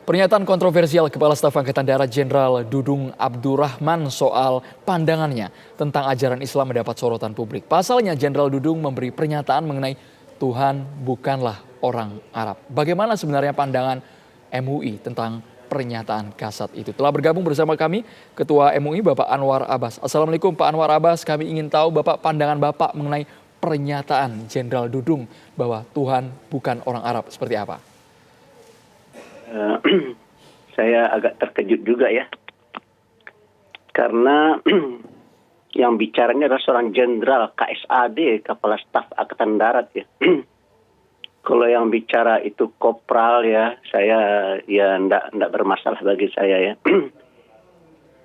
Pernyataan kontroversial Kepala Staf Angkatan Darat Jenderal Dudung Abdurrahman soal pandangannya tentang ajaran Islam mendapat sorotan publik. Pasalnya Jenderal Dudung memberi pernyataan mengenai Tuhan bukanlah orang Arab. Bagaimana sebenarnya pandangan MUI tentang pernyataan kasat itu? Telah bergabung bersama kami Ketua MUI Bapak Anwar Abbas. Assalamualaikum Pak Anwar Abbas, kami ingin tahu Bapak pandangan Bapak mengenai pernyataan Jenderal Dudung bahwa Tuhan bukan orang Arab seperti apa? Saya agak terkejut juga ya, karena yang bicaranya adalah seorang jenderal KSAD, Kepala Staf Angkatan Darat ya. Kalau yang bicara itu kopral ya, saya ya enggak bermasalah bagi saya ya.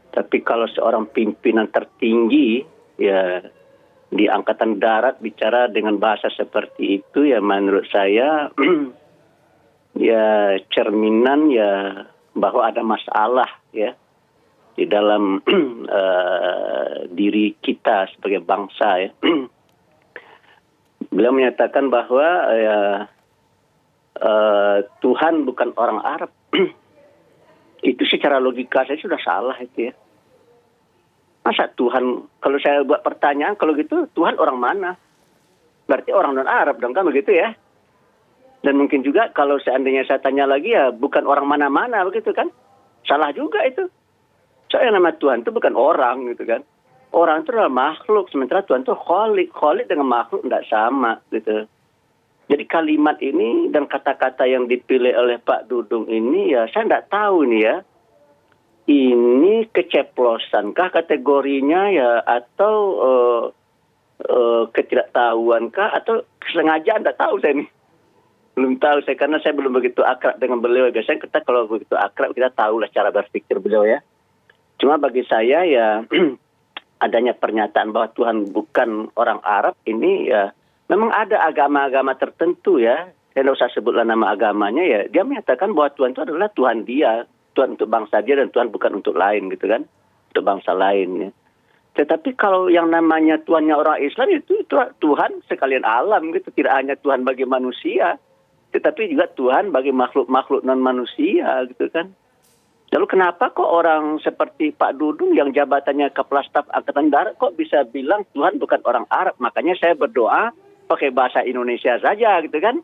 Tapi kalau seorang pimpinan tertinggi ya di Angkatan Darat bicara dengan bahasa seperti itu ya, menurut saya ya cerminan ya bahwa ada masalah ya di dalam diri kita sebagai bangsa ya. Beliau menyatakan bahwa ya Tuhan bukan orang Arab. Itu secara logika saya sudah salah itu ya. Masa Tuhan, kalau saya buat pertanyaan kalau gitu Tuhan orang mana? Berarti orang non Arab dong kan begitu ya. Dan mungkin juga kalau seandainya saya tanya lagi ya bukan orang mana-mana begitu kan. Salah juga itu. Soalnya nama Tuhan itu bukan orang gitu kan. Orang itu adalah makhluk. Sementara Tuhan itu kholik. Kholik dengan makhluk tidak sama gitu. Jadi kalimat ini dan kata-kata yang dipilih oleh Pak Dudung ini ya saya tidak tahu nih ya. Ini keceplosankah kategorinya ya atau ketidaktahuankah atau kesengajaan tidak tahu saya nih. Belum tahu saya karena saya belum begitu akrab dengan beliau. Biasanya kita kalau begitu akrab kita tahulah cara berpikir beliau ya. Cuma bagi saya ya adanya pernyataan bahwa Tuhan bukan orang Arab ini ya memang ada agama-agama tertentu ya. Saya tidak usah sebutlah nama agamanya ya. Dia menyatakan bahwa Tuhan itu adalah Tuhan dia. Tuhan untuk bangsa dia dan Tuhan bukan untuk lain gitu kan. Untuk bangsa lain ya. Tetapi kalau yang namanya Tuhannya orang Islam itu Tuhan sekalian alam gitu. Tidak hanya Tuhan bagi manusia. Tetapi juga Tuhan bagi makhluk-makhluk non-manusia gitu kan. Lalu kenapa kok orang seperti Pak Dudung yang jabatannya Kepala Staf Angkatan Darat kok bisa bilang Tuhan bukan orang Arab? Makanya saya berdoa pakai bahasa Indonesia saja gitu kan.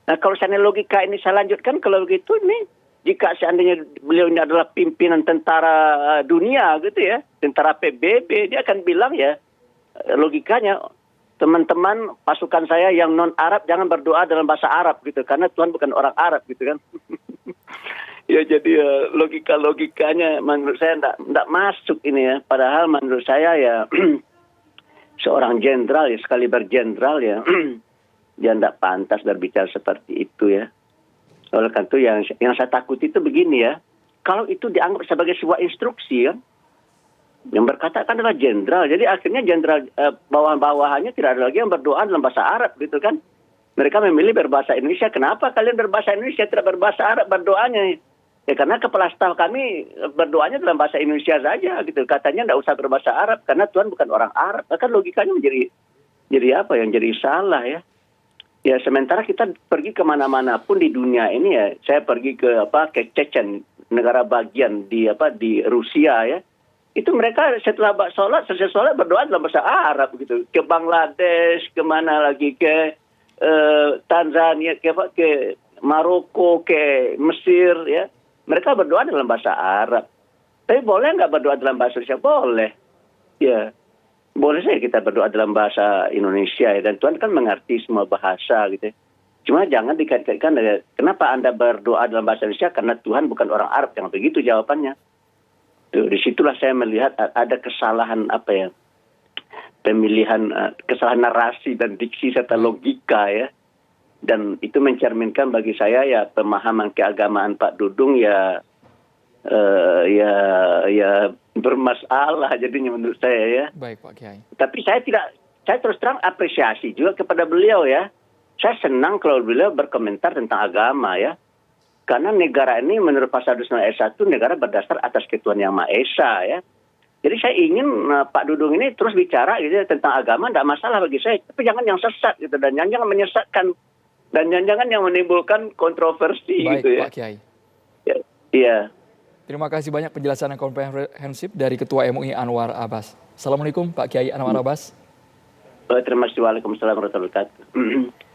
Nah kalau seandainya logika ini saya lanjutkan kalau begitu nih. Jika seandainya beliau ini adalah pimpinan tentara dunia gitu ya. Tentara PBB dia akan bilang ya logikanya. Teman-teman pasukan saya yang non-Arab jangan berdoa dalam bahasa Arab gitu. Karena Tuhan bukan orang Arab gitu kan. Ya jadi logika-logikanya menurut saya tidak masuk ini ya. Padahal menurut saya ya seorang jenderal ya sekali berjenderal ya. Dia tidak pantas berbicara seperti itu ya. Oleh karena itu yang saya takuti itu begini ya. Kalau itu dianggap sebagai sebuah instruksi ya. Yang berkata kan adalah jenderal. Jadi akhirnya jenderal bawahan-bawahannya tidak ada lagi yang berdoa dalam bahasa Arab gitu kan. Mereka memilih berbahasa Indonesia. Kenapa kalian berbahasa Indonesia tidak berbahasa Arab berdoanya? Ya karena kepala staf kami berdoanya dalam bahasa Indonesia saja gitu. Katanya tidak usah berbahasa Arab karena Tuhan bukan orang Arab. Kan logikanya jadi apa yang jadi salah ya. Ya sementara kita pergi kemana-mana pun di dunia ini ya. Saya pergi ke Chechen, negara bagian di Rusia ya. Itu mereka setelah selesai sholat berdoa dalam bahasa Arab gitu. Ke Bangladesh, kemana lagi ke Tanzania, ke Maroko, ke Mesir ya. Mereka berdoa dalam bahasa Arab. Tapi boleh nggak berdoa dalam bahasa Indonesia? Boleh. Ya, boleh saja kita berdoa dalam bahasa Indonesia ya. Dan Tuhan kan mengerti semua bahasa gitu. Cuma jangan dikait-kaitkan dengan kenapa Anda berdoa dalam bahasa Indonesia karena Tuhan bukan orang Arab. Jangan begitu jawabannya. Disitulah saya melihat ada kesalahan pemilihan kesalahan narasi dan diksi serta logika ya. Dan itu mencerminkan bagi saya ya pemahaman keagamaan Pak Dudung ya bermasalah jadinya menurut saya ya. Baik Pak Kiai. Tapi saya terus terang apresiasi juga kepada beliau ya. Saya senang kalau beliau berkomentar tentang agama ya. Karena negara ini menurut pasal 29 ayat 1 negara berdasar atas ketuhanan yang Maha Esa ya. Jadi saya ingin Pak Dudung ini terus bicara gitu ya, tentang agama tidak masalah bagi saya. Tapi jangan yang sesat gitu dan jangan menyesatkan dan jangan yang menimbulkan kontroversi. Baik, gitu ya. Pak Kiai. Ya, Iya. Terima kasih banyak penjelasan yang komprehensif dari Ketua MUI Anwar Abbas. Assalamualaikum Pak Kiai Anwar Abbas. Terima kasih. Waalaikumsalam warahmatullahi wabarakatuh.